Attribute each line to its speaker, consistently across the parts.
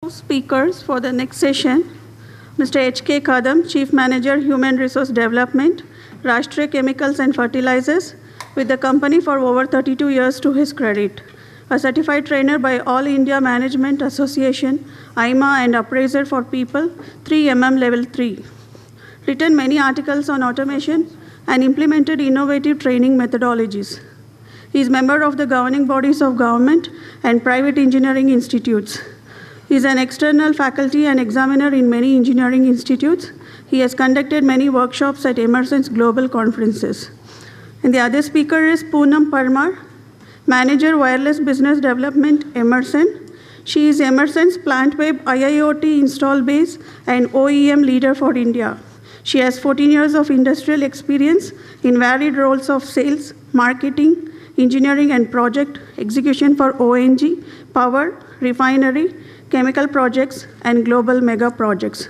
Speaker 1: Speakers for the next session, Mr. H.K.Kadam, Chief Manager, Human Resource Development, Rashtriya Chemicals and Fertilizers, with the company for over 32 years to his credit. A certified trainer by All India Management Association, IMA, and appraiser for people, 3MM Level 3. Written many articles on automation and implemented innovative training methodologies. He is member of the governing bodies of government and private engineering institutes. He is an external faculty and examiner in many engineering institutes. He has conducted many workshops at Emerson's global conferences. And the other speaker is Poonam Parmar, Manager, Wireless Business Development, Emerson. She is Emerson's Plantweb IIoT install base and OEM leader for India. She has 14 years of industrial experience in varied roles of sales, marketing, engineering, and project execution for ONG, power, refinery, chemical projects, and global mega projects.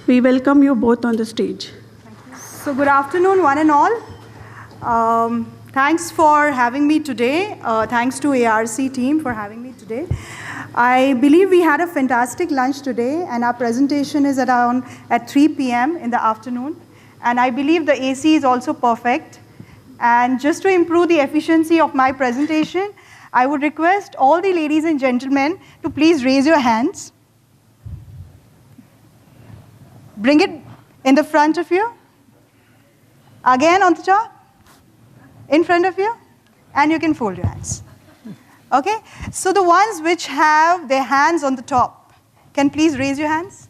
Speaker 1: We welcome you both on the stage.
Speaker 2: So good afternoon, one and all. Thanks for having me today. Thanks to ARC team for having me today. I believe we had a fantastic lunch today, and our presentation is around at 3 p.m. in the afternoon. And I believe the AC is also perfect. And just to improve the efficiency of my presentation, I would request all the ladies and gentlemen to please raise your hands. Bring it in the front of you. Again on the top. In front of you. And you can fold your hands. Okay? So the ones which have their hands on the top, can please raise your hands?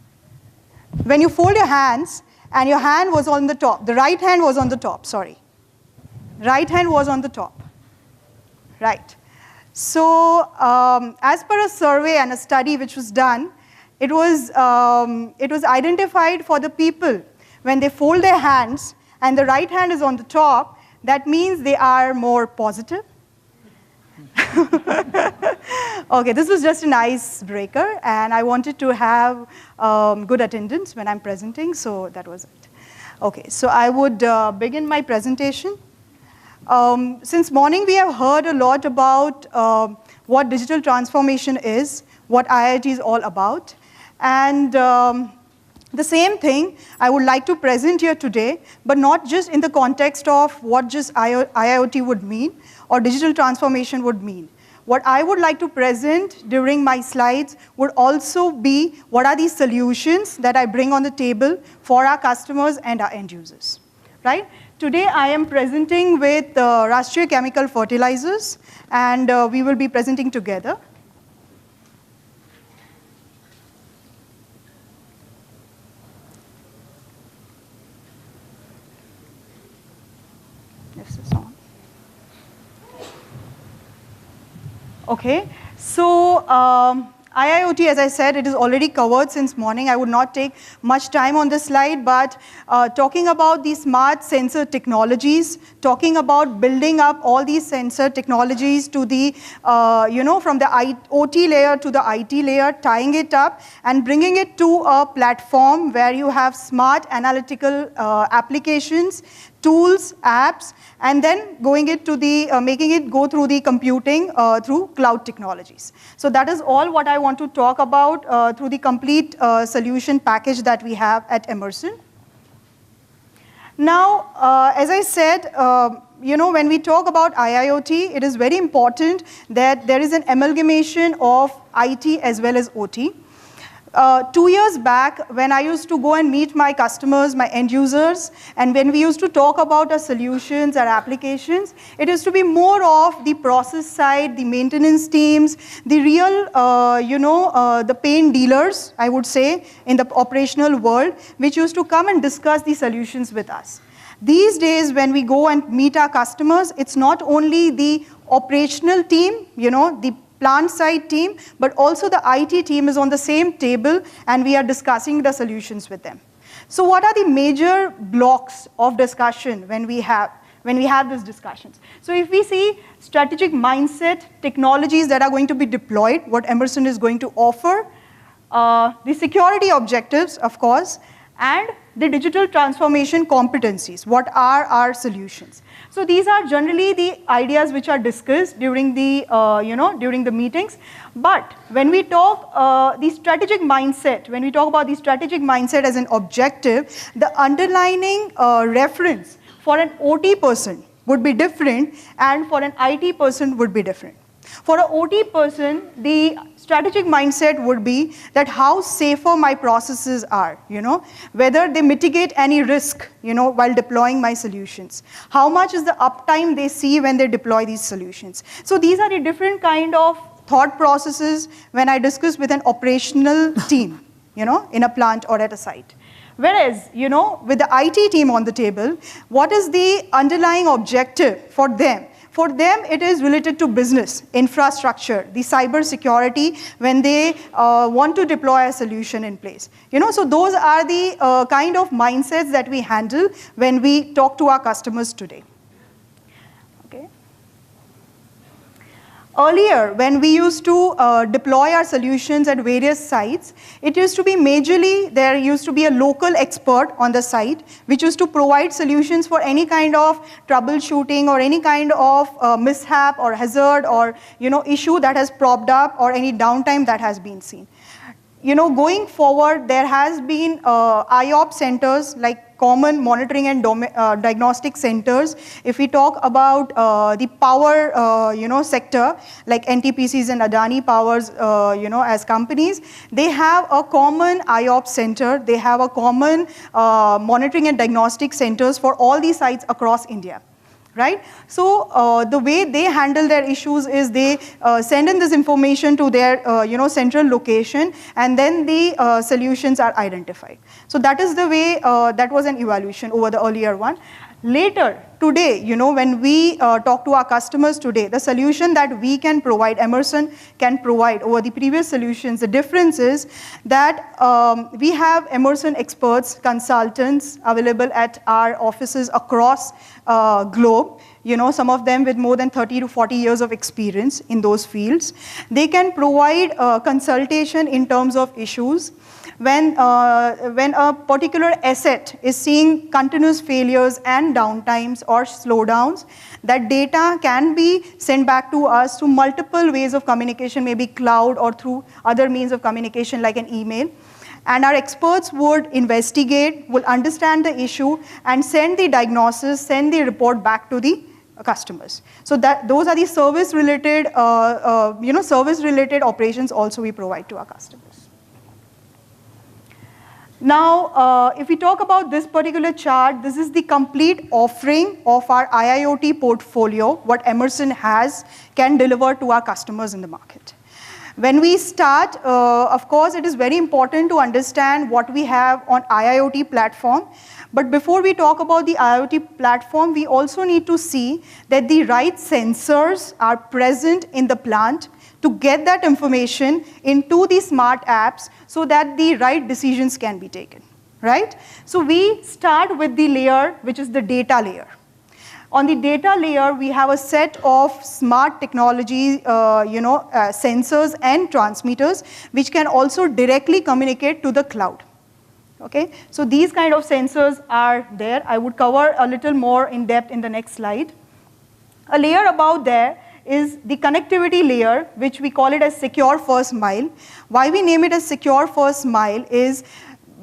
Speaker 2: When you fold your hands and your hand was on the top, the right hand was on the top, sorry. Right hand was on the top. Right. So as per a survey and a study which was done, it was identified for the people when they fold their hands and the right hand is on the top, that means they are more positive. Okay, this was just an icebreaker, and I wanted to have good attendance when I'm presenting, so that was it. Okay, so I would begin my presentation. Since morning, we have heard a lot about what digital transformation is, what IIoT is all about. And the same thing I would like to present here today, but not just in the context of what just IIoT would mean or digital transformation would mean. What I would like to present during my slides would also be what are the solutions that I bring on the table for our customers and our end users, right? Today, I am presenting with Rashtriya Chemical Fertilizers, and we will be presenting together. This is on. Okay, so IIoT, as I said, it is already covered since morning. I would not take much time on this slide, but talking about the smart sensor technologies, talking about building up all these sensor technologies to the, from the OT layer to the IT layer, tying it up and bringing it to a platform where you have smart analytical applications, tools, apps, and then going it to the, making it go through the computing through cloud technologies. So that is all what I want to talk about through the complete solution package that we have at Emerson. Now, as I said, when we talk about IIoT, it is very important that there is an amalgamation of IT as well as OT. 2 years back, when I used to go and meet my customers, my end users, and when we used to talk about our solutions, our applications, it used to be more of the process side, the maintenance teams, the real, the pain dealers, I would say, in the operational world, which used to come and discuss the solutions with us. These days, when we go and meet our customers, it's not only the operational team, the plant side team, but also the IT team is on the same table, and we are discussing the solutions with them. So what are the major blocks of discussion when we have these discussions? So if we see strategic mindset, technologies that are going to be deployed, what Emerson is going to offer, the security objectives, of course, and the digital transformation competencies. What are our solutions? So these are generally the ideas which are discussed during the, during the meetings. But when we talk the strategic mindset, when we talk about the strategic mindset as an objective, the underlining reference for an OT person would be different, and for an IT person would be different. For an OT person, the strategic mindset would be that how safer my processes are, whether they mitigate any risk, while deploying my solutions. How much is the uptime they see when they deploy these solutions. So these are the different kind of thought processes when I discuss with an operational team, in a plant or at a site. Whereas, with the IT team on the table, what is the underlying objective for them? For them, it is related to business, infrastructure, the cyber security when they want to deploy a solution in place. So those are the kind of mindsets that we handle when we talk to our customers today. Okay. Earlier, when we used to deploy our solutions at various sites, it used to be majorly, there used to be a local expert on the site, which used to provide solutions for any kind of troubleshooting or any kind of mishap or hazard or issue that has propped up or any downtime that has been seen. Going forward, there has been IOP centers like common monitoring and diagnostic centers. If we talk about the power sector, like NTPCs and Adani Powers, as companies, they have a common IOP center. They have a common monitoring and diagnostic centers for all these sites across India. Right? So the way they handle their issues is they send in this information to their central location, and then the solutions are identified. So that is the way, that was an evaluation over the earlier one. Later, today, when we talk to our customers today, the solution that we can provide, Emerson can provide over the previous solutions, the difference is that we have Emerson experts, consultants available at our offices across globe, some of them with more than 30 to 40 years of experience in those fields. They can provide consultation in terms of issues. When a particular asset is seeing continuous failures and downtimes or slowdowns, that data can be sent back to us through multiple ways of communication, maybe cloud or through other means of communication like an email. And our experts would investigate, will understand the issue, and send the diagnosis, send the report back to the customers. So those are the service-related, service-related operations also we provide to our customers. Now, if we talk about this particular chart, this is the complete offering of our IIoT portfolio, what Emerson can deliver to our customers in the market. When we start, of course, it is very important to understand what we have on IIoT platform. But before we talk about the IIoT platform, we also need to see that the right sensors are present in the plant to get that information into the smart apps so that the right decisions can be taken, right? So we start with the layer, which is the data layer. On the data layer, we have a set of smart technology, sensors and transmitters, which can also directly communicate to the cloud. Okay, so these kind of sensors are there. I would cover a little more in depth in the next slide. A layer above there is the connectivity layer, which we call it as secure first mile. Why we name it as secure first mile is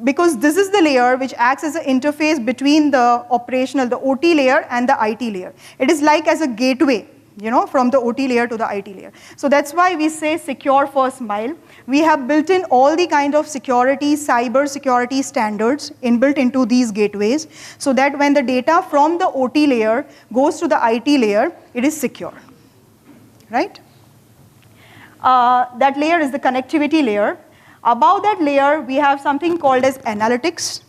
Speaker 2: because this is the layer which acts as an interface between the operational, the OT layer and the IT layer. It is like as a gateway, from the OT layer to the IT layer. So that's why we say secure first mile. We have built in all the kind of security, cyber security standards inbuilt into these gateways so that when the data from the OT layer goes to the IT layer, it is secure, right? That layer is the connectivity layer. Above that layer, we have something called as analytics.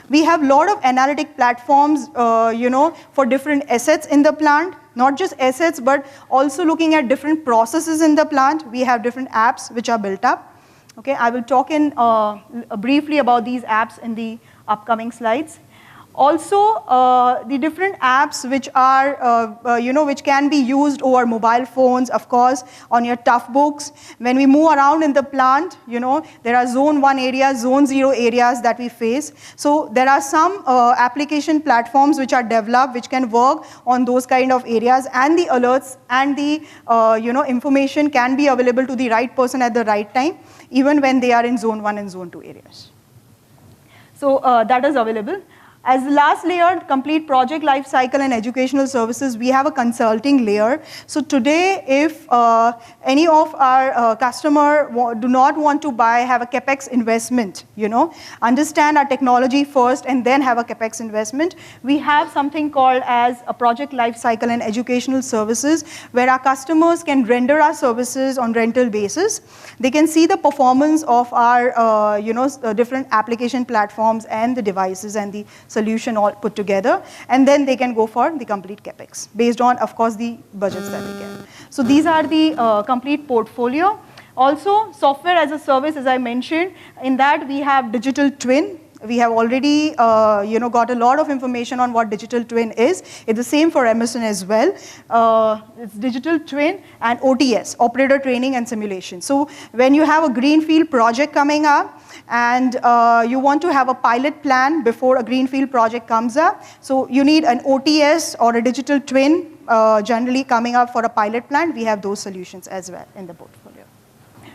Speaker 2: We have a lot of analytic platforms, for different assets in the plant, not just assets, but also looking at different processes in the plant. We have different apps which are built up. Okay, I will talk in briefly about these apps in the upcoming slides. Also, the different apps which are, which can be used over mobile phones, of course, on your tough books. When we move around in the plant, there are zone 1 areas, zone 0 areas that we face. So there are some application platforms which are developed, which can work on those kind of areas, and the alerts and the, information can be available to the right person at the right time, even when they are in zone 1 and zone 2 areas. So that is available. As the last layer, complete project lifecycle and educational services, we have a consulting layer. So today, if any of our customer do not want to have a CapEx investment, understand our technology first and then have a CapEx investment, we have something called as a project lifecycle and educational services, where our customers can render our services on rental basis. They can see the performance of our different application platforms and the devices and the solution all put together, and then they can go for the complete CapEx based on, of course, the budgets that they get. So these are the complete portfolio. Also, software as a service, as I mentioned, in that we have digital twin. We have already got a lot of information on what digital twin is. It's the same for Emerson as well. It's digital twin and OTS, operator training and simulation. So when you have a greenfield project coming up and you want to have a pilot plan before a greenfield project comes up, so you need an OTS or a digital twin generally coming up for a pilot plan. We have those solutions as well in the portfolio.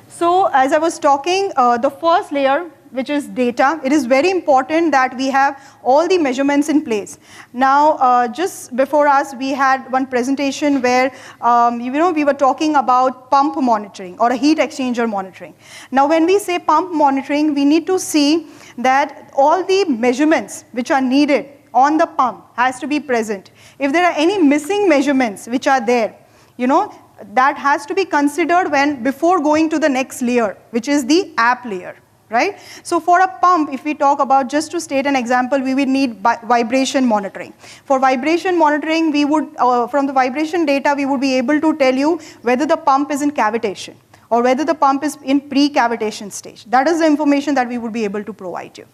Speaker 2: So as I was talking, the first layer, which is data, it is very important that we have all the measurements in place. Now, just before us, we had one presentation where we were talking about pump monitoring or a heat exchanger monitoring. Now, when we say pump monitoring, we need to see that all the measurements which are needed on the pump has to be present. If there are any missing measurements which are there, that has to be considered before going to the next layer, which is the app layer. Right? So for a pump, if we talk about, just to state an example, we would need vibration monitoring. For vibration monitoring, we would, from the vibration data, we would be able to tell you whether the pump is in cavitation or whether the pump is in pre-cavitation stage. That is the information that we would be able to provide you.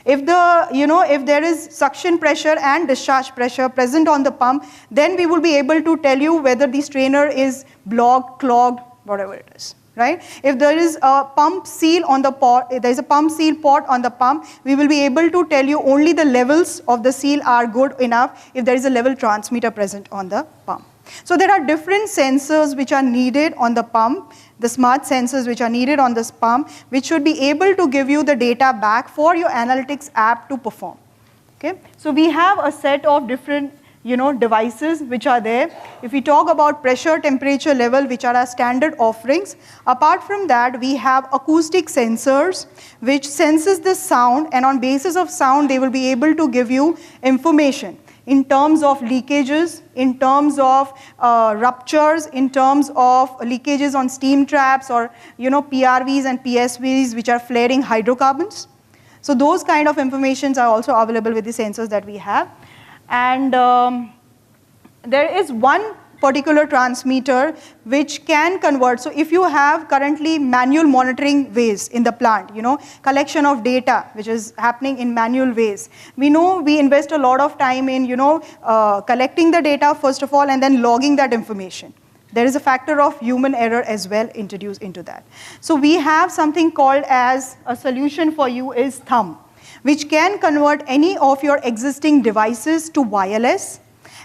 Speaker 2: If if there is suction pressure and discharge pressure present on the pump, then we will be able to tell you whether the strainer is blocked, clogged, whatever it is. Right? If there is a pump seal on the pot, if there is a pump seal pot on the pump, we will be able to tell you only the levels of the seal are good enough if there is a level transmitter present on the pump. So there are different sensors which are needed on the pump, the smart sensors which are needed on this pump, which should be able to give you the data back for your analytics app to perform. Okay? So we have a set of different devices which are there. If we talk about pressure, temperature, level, which are our standard offerings, apart from that, we have acoustic sensors which senses the sound, and on basis of sound, they will be able to give you information in terms of leakages, in terms of ruptures, in terms of leakages on steam traps or PRVs and PSVs which are flaring hydrocarbons. So those kind of informations are also available with the sensors that we have. And there is one particular transmitter which can convert. So if you have currently manual monitoring ways in the plant, collection of data which is happening in manual ways. We know we invest a lot of time in, collecting the data first of all and then logging that information. There is a factor of human error as well introduced into that. So we have something called as a solution for you is Thumb, which can convert any of your existing devices to wireless.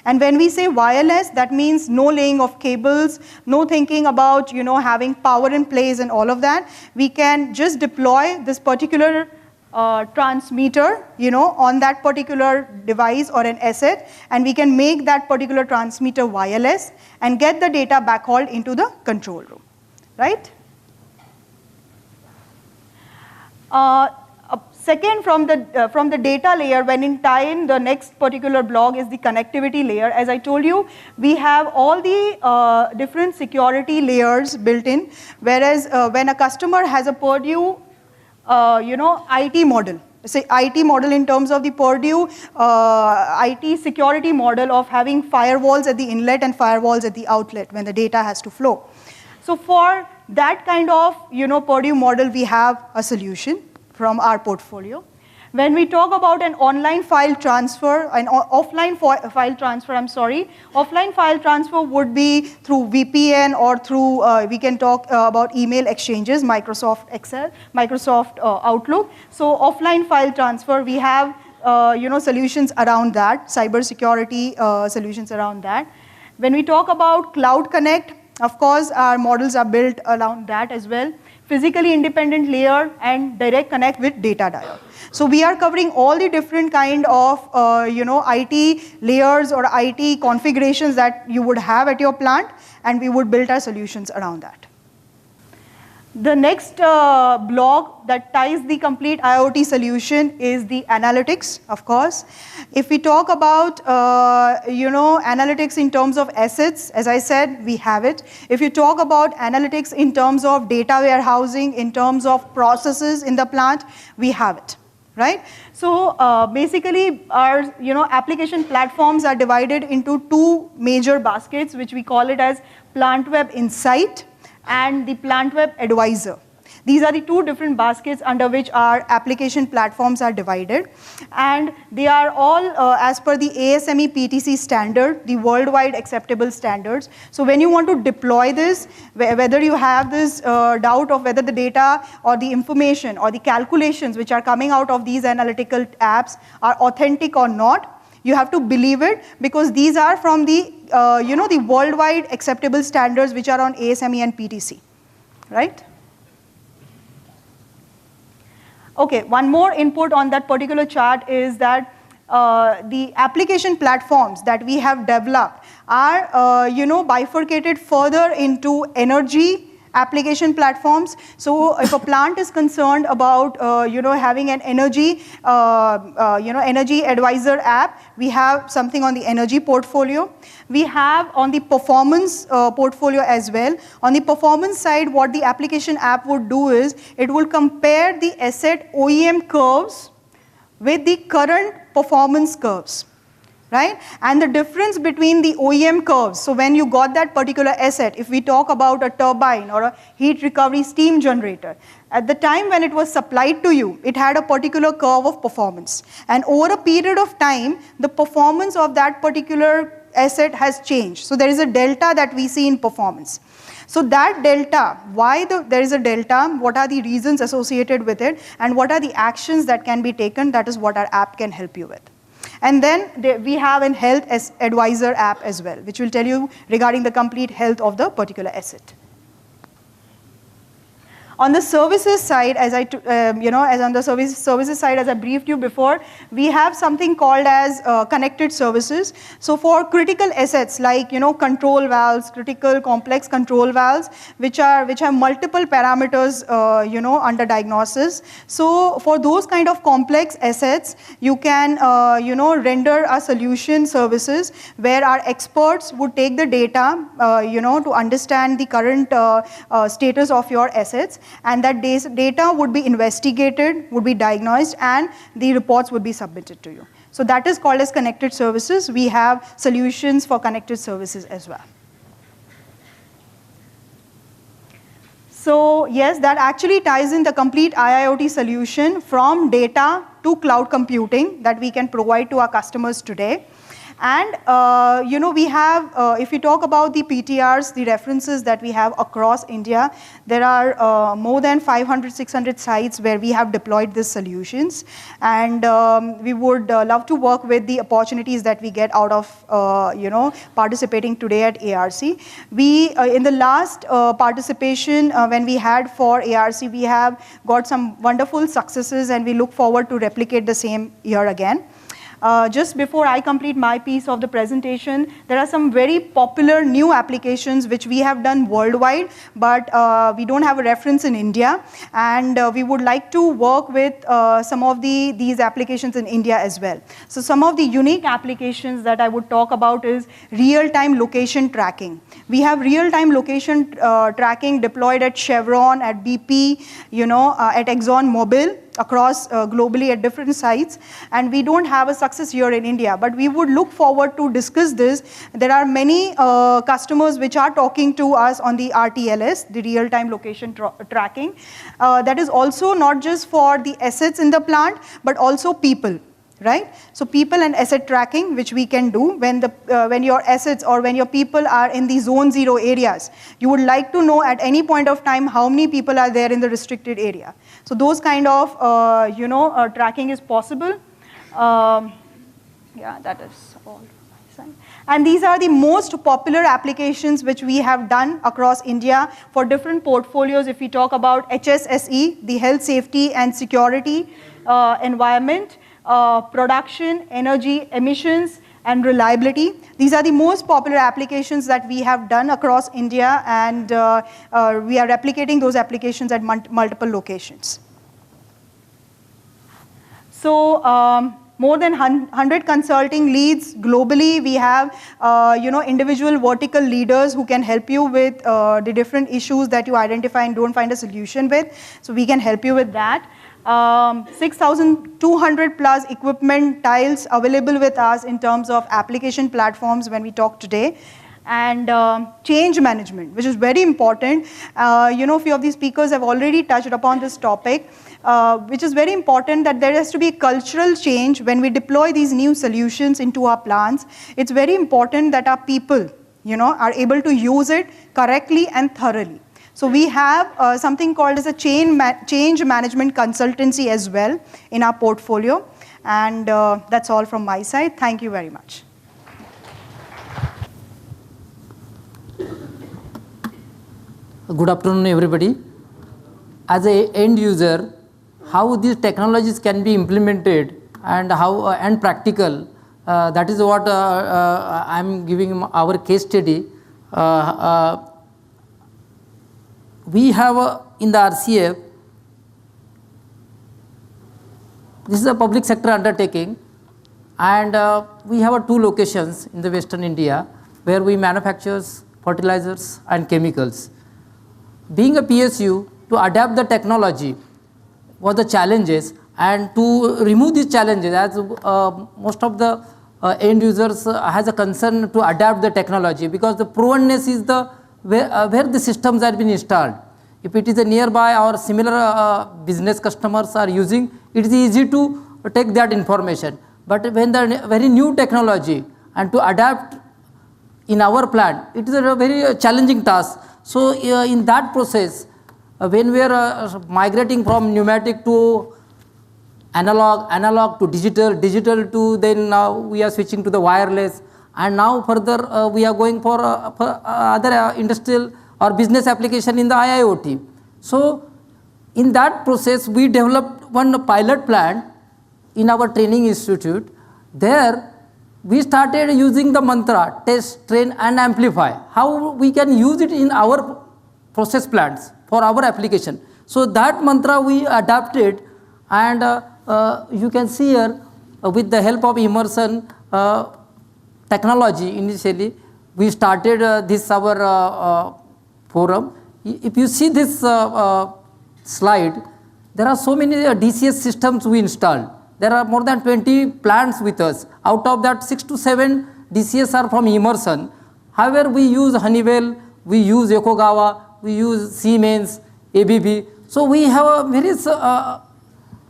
Speaker 2: And when we say wireless, that means no laying of cables, no thinking about having power in place and all of that. We can just deploy this particular transmitter on that particular device or an asset, and we can make that particular transmitter wireless and get the data backhauled into the control room. Right? Second, from the data layer, when in time, the next particular block is the connectivity layer. As I told you, we have all the different security layers built in, whereas when a customer has a Purdue, IT model, say IT model in terms of the Purdue IT security model of having firewalls at the inlet and firewalls at the outlet when the data has to flow. So for that kind of Purdue model, we have a solution from our portfolio. When we talk about an online file transfer, an offline file transfer, offline file transfer would be through VPN or through, we can talk about email exchanges, Microsoft Excel, Microsoft Outlook. So offline file transfer, we have solutions around that, cybersecurity solutions around that. When we talk about Cloud Connect, of course, our models are built around that as well. Physically independent layer and direct connect with data dial. So we are covering all the different kind of IT layers or IT configurations that you would have at your plant, and we would build our solutions around that. The next block that ties the complete IoT solution is the analytics, of course. If we talk about analytics in terms of assets, as I said, we have it. If you talk about analytics in terms of data warehousing, in terms of processes in the plant, we have it, right? So basically, our application platforms are divided into two major baskets, which we call it as Plantweb Insight and the Plantweb Advisor. These are the two different baskets under which our application platforms are divided, and they are all as per the ASME PTC standard, the worldwide acceptable standards. So when you want to deploy this, whether you have this doubt of whether the data or the information or the calculations which are coming out of these analytical apps are authentic or not, you have to believe it, because these are from the the worldwide acceptable standards which are on ASME and PTC, right? Okay, one more input on that particular chart is that the application platforms that we have developed are bifurcated further into energy application platforms. So if a plant is concerned about having an energy energy advisor app, we have something on the energy portfolio. We have on the performance portfolio as well. On the performance side, what the application app would do is it will compare the asset OEM curves with the current performance curves, right? And the difference between the OEM curves, so when you got that particular asset, if we talk about a turbine or a heat recovery steam generator, at the time when it was supplied to you, it had a particular curve of performance. And over a period of time, the performance of that particular asset has changed. So there is a delta that we see in performance. So that delta, why there is a delta, what are the reasons associated with it, and what are the actions that can be taken, that is what our app can help you with. And then we have an health advisor app as well, which will tell you regarding the complete health of the particular asset. On the services side, as on the services side, as I briefed you before, we have something called as connected services. So for critical assets like control valves, critical complex control valves, which have multiple parameters under diagnosis. So for those kind of complex assets, you can render a solution services where our experts would take the data to understand the current status of your assets. And that data would be investigated, would be diagnosed, and the reports would be submitted to you. So that is called as connected services. We have solutions for connected services as well. So yes, that actually ties in the complete IIoT solution from data to cloud computing that we can provide to our customers today. And we have, if you talk about the PTRs, the references that we have across India, there are more than 500, 600 sites where we have deployed these solutions. And we would love to work with the opportunities that we get out of participating today at ARC. We, in the last participation when we had for ARC, we have got some wonderful successes, and we look forward to replicate the same year again. Just before I complete my piece of the presentation, there are some very popular new applications which we have done worldwide, but we don't have a reference in India, and we would like to work with some of these applications in India as well. So some of the unique applications that I would talk about is real-time location tracking. We have real-time location tracking deployed at Chevron, at BP, at ExxonMobil. across globally at different sites, and we don't have a success here in India, but we would look forward to discuss this. There are many customers which are talking to us on the RTLS, the real-time location tracking. That is also not just for the assets in the plant, but also people. Right? So people and asset tracking, which we can do when your assets or when your people are in the zone 0 areas. You would like to know at any point of time how many people are there in the restricted area. So those kind of tracking is possible. Yeah, that is all from my side. And these are the most popular applications which we have done across India for different portfolios. If we talk about HSSE, the health, safety and security environment, production, energy, emissions, and reliability. These are the most popular applications that we have done across India, and we are replicating those applications at multiple locations. So more than 100 consulting leads globally. We have individual vertical leaders who can help you with the different issues that you identify and don't find a solution with. So we can help you with that. 6,200 plus equipment tiles available with us in terms of application platforms when we talk today. And change management, which is very important. Few of these speakers have already touched upon this topic, which is very important, that there has to be cultural change when we deploy these new solutions into our plants. It's very important that our people, are able to use it correctly and thoroughly. So we have something called as a change management consultancy as well in our portfolio. And that's all from my side. Thank you very much.
Speaker 3: Good afternoon, everybody. As an end user, how these technologies can be implemented and how and practical, that is what I'm giving our case study. We have in the RCF, this is a public sector undertaking, and we have 2 locations in the Western India where we manufacture fertilizers and chemicals. Being a PSU, to adapt the technology was the challenges, and to remove these challenges, as most of the end users has a concern to adapt the technology, because the provenness is the where the systems have been installed. If it is a nearby or similar business customers are using, it is easy to take that information. But when the very new technology and to adapt in our plant, it is a very challenging task. So in that process, when we are migrating from pneumatic to analog to digital to then now we are switching to the wireless, and now further we are going for other industrial or business application in the IIoT. So in that process, we developed one pilot plant in our training institute. There we started using the mantra test, train and amplify. How we can use it in our process plants for our application. So that mantra we adapted, and you can see here with the help of Emerson technology. Initially we started this our forum. If you see this slide, there are so many DCS systems we installed. There are more than 20 plants with us. Out of that, 6 to 7 DCS are from Emerson. However, we use Honeywell, we use Yokogawa, we use Siemens, ABB. So we have various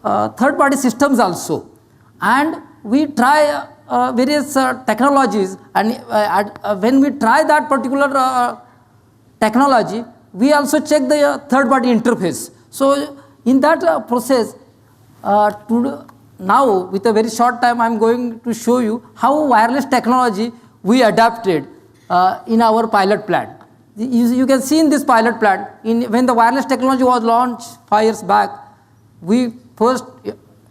Speaker 3: third-party systems also, and we try various technologies. And when we try that particular technology, we also check the third-party interface. So in that process, now with a very short time, I am going to show you how wireless technology we adapted in our pilot plant. You can see in this pilot plant, when the wireless technology was launched 5 years back, we first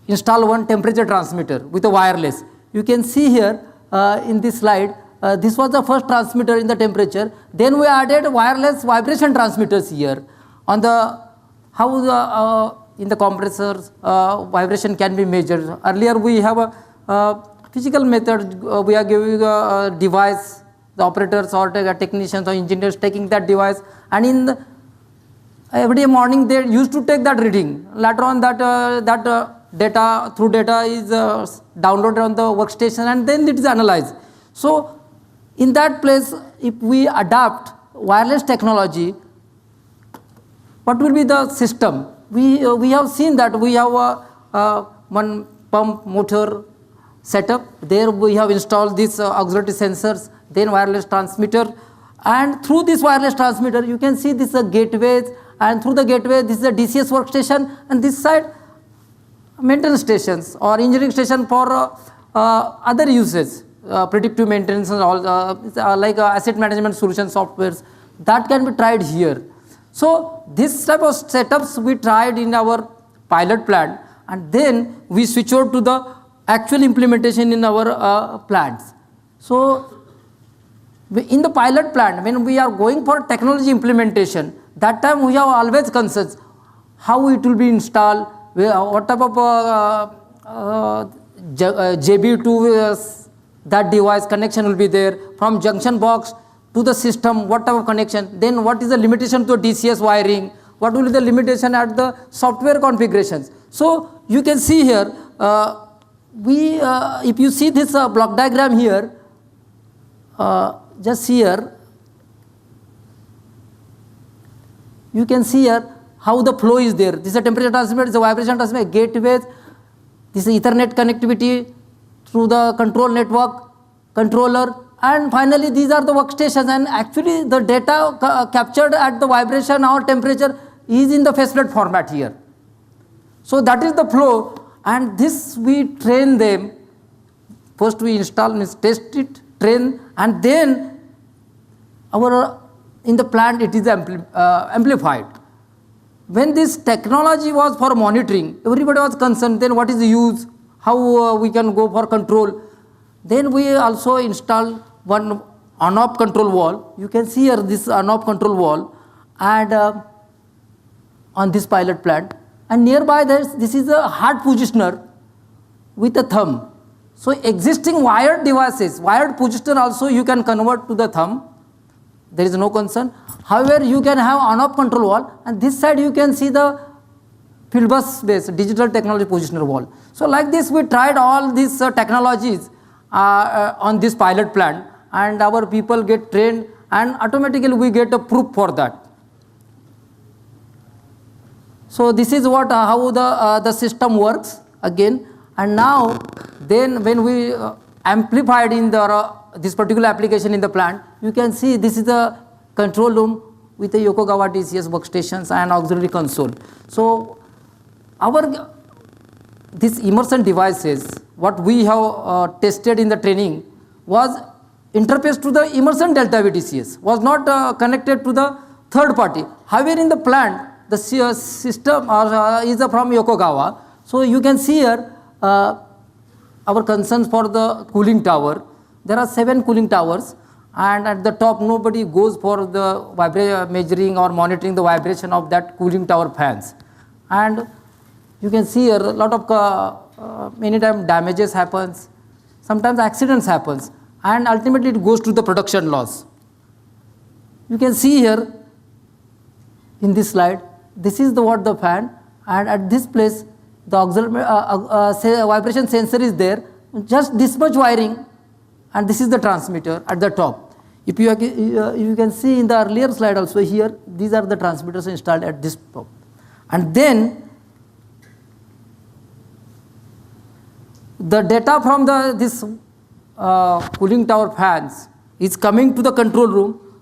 Speaker 3: installed one temperature transmitter with a wireless. You can see here in this slide, this was the first transmitter in the temperature. Then we added wireless vibration transmitters here on the how the in the compressors vibration can be measured. Earlier we have a physical method. We are giving a device, the operators or technicians or engineers taking that device, and in the every morning they used to take that reading. Later on data is downloaded on the workstation and then it is analyzed. So in that place, if we adapt wireless technology, what will be the system? We have seen that we have one pump motor setup. There we have installed these auxiliary sensors, then wireless transmitter, and through this wireless transmitter you can see this gateways, and through the gateway this is a DCS workstation, and this side maintenance stations or engineering station for other uses, predictive maintenance and all, like asset management solution softwares that can be tried here. So this type of setups we tried in our pilot plant, and then we switch over to the actual implementation in our plants. So in the pilot plant, when we are going for technology implementation, that time we have always concerns how it will be installed, what type of JB to that device connection will be there, from junction box to the system, what type of connection, then what is the limitation to DCS wiring, what will be the limitation at the software configurations. So you can see here, if you see this block diagram here, just here, you can see here how the flow is there. This is a temperature transmitter, this is a vibration transmitter, gateways, this is Ethernet connectivity through the control network, controller, and finally these are the workstations, and actually the data captured at the vibration or temperature is in the faceplate format here. So that is the flow, and this we train them. First we install, test it, train, and then in the plant it is amplified. When this technology was for monitoring, everybody was concerned, then what is the use, how we can go for control. Then we also installed one on-off control wall. You can see here this on-off control wall, and on this pilot plant, and nearby this is a hard positioner with a thumb. So existing wired devices, wired positioner also you can convert to the thumb, there is no concern. However, you can have on-off control wall, and this side you can see the field bus based digital technology positioner wall. So like this we tried all these technologies on this pilot plant, and our people get trained, and automatically we get a proof for that. So this is what how the system works again. And now then when we amplified in this particular application in the plant, you can see this is the control room with the Yokogawa DCS workstations and auxiliary console. So these Emerson devices, what we have tested in the training was interface to the Emerson Delta V DCS, was not connected to the third party. However, in the plant the system is from Yokogawa. So you can see here our concerns for the cooling tower. There are 7 cooling towers, and at the top nobody goes for the measuring or monitoring the vibration of that cooling tower fans. And you can see here a lot of many times damages happens, sometimes accidents happens, and ultimately it goes to the production loss. You can see here in this slide, this is the fan, and at this place the auxiliary vibration sensor is there, just this much wiring, and this is the transmitter at the top. If you can see in the earlier slide also here, these are the transmitters installed at this top. And then the data from this cooling tower fans is coming to the control room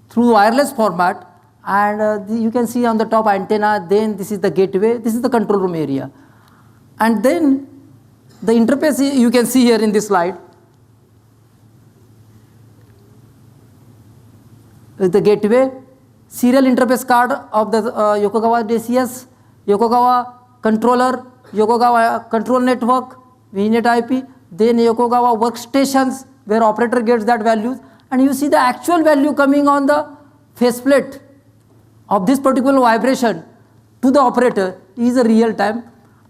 Speaker 3: through wireless format, and you can see on the top antenna, then this is the gateway, this is the control room area. And then the interface you can see here in this slide, the gateway, serial interface card of the Yokogawa DCS, Yokogawa controller, Yokogawa control network, VNet IP, then Yokogawa workstations where operator gets that values, and you see the actual value coming on the faceplate of this particular vibration to the operator is a real time,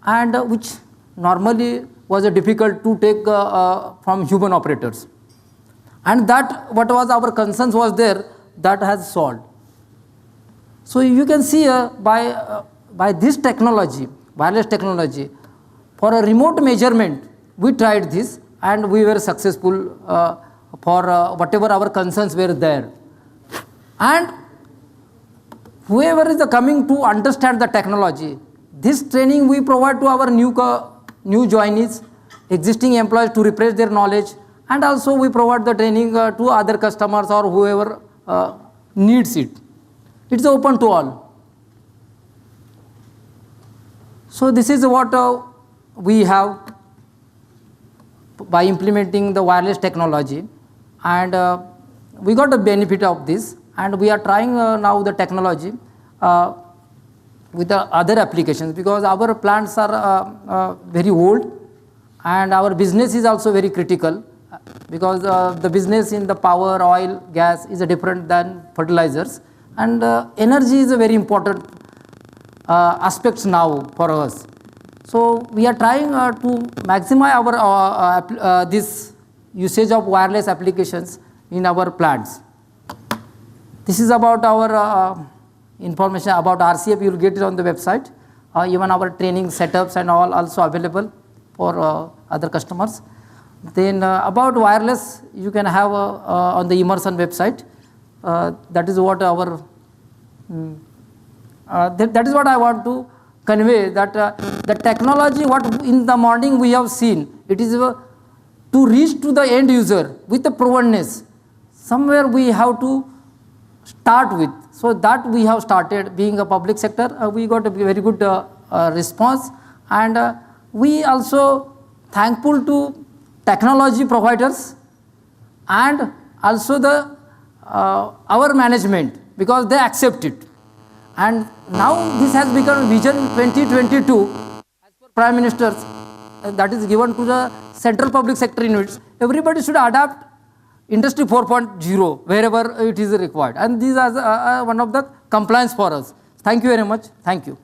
Speaker 3: and which normally was difficult to take from human operators. And that what was our concerns was there, that has solved. So you can see by this technology, wireless technology, for a remote measurement, we tried this and we were successful for whatever our concerns were there. And whoever is coming to understand the technology, this training we provide to our new joinees, existing employees to refresh their knowledge, and also we provide the training to other customers or whoever needs it. It's open to all. So this is what we have by implementing the wireless technology, and we got the benefit of this, and we are trying now the technology with the other applications, because our plants are very old and our business is also very critical, because the business in the power, oil, gas is different than fertilizers, and energy is a very important aspects now for us. So we are trying to maximize our this usage of wireless applications in our plants. This is about our information about RCF. You will get it on the website. Even our training setups and all also available for other customers. Then about wireless, you can have on the Emerson website. That is what our that is what I want to convey, that the technology what in the morning we have seen, it is to reach to the end user with the provenness. Somewhere we have to start with. So that we have started. Being a public sector, we got a very good response, and we also thankful to technology providers and also the our management, because they accept it. And now this has become Vision 2022 as per Prime Minister's, that is given to the central public sector units. Everybody should adapt Industry 4.0 wherever it is required, and these are one of the compliance for us. Thank you very much. Thank you.